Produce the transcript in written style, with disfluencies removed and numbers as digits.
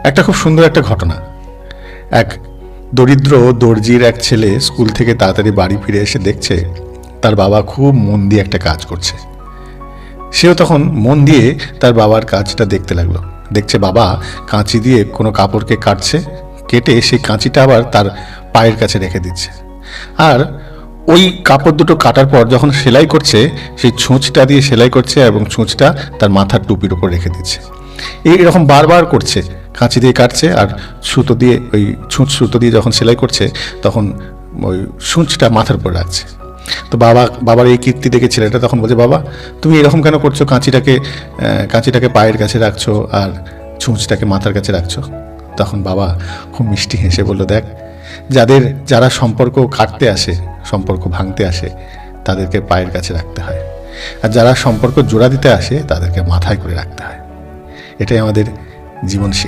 একটা খুব সুন্দর একটা ঘটনা। এক দরিদ্র দর্জির এক ছেলে স্কুল থেকে তাড়াতাড়ি বাড়ি ফিরে এসে দেখছে তার বাবা খুব মন দিয়ে একটা কাজ করছে। সেও তখন মন দিয়ে তার বাবার কাজটা দেখতে লাগলো। দেখছে বাবা কাঁচি দিয়ে কোনো কাপড়কে কাটছে, কেটে সেই কাঁচিটা আবার তার পায়ের কাছে রেখে দিচ্ছে। আর ওই কাপড় দুটো কাটার পর যখন সেলাই করছে, সেই ছুঁচটা দিয়ে সেলাই করছে এবং ছুঁচটা তার মাথার টুপির উপর রেখে দিচ্ছে। এইরকম বারবার করছে, কাঁচি দিয়ে কাটছে আর সুতো দিয়ে ওই সুতো দিয়ে যখন সেলাই করছে তখন ওই সূঁচটা মাথার উপর রাখছে। তো বাবার এই কীর্তি দেখে ছেলেটা তখন বলছে, বাবা তুমি এরকম কেন করছো? কাঁচিটাকে পায়ের কাছে রাখছো আর ছুঁচটাকে মাথার কাছে রাখছো। তখন বাবা খুব মিষ্টি হেসে বলল, দেখ, যারা সম্পর্ক কাটতে আসে, সম্পর্ক ভাঙতে আসে, তাদেরকে পায়ের কাছে রাখতে হয়, আর যারা সম্পর্ক জোড়া দিতে আসে তাদেরকে মাথায় করে রাখতে হয়। এটাই আমাদের জীবন।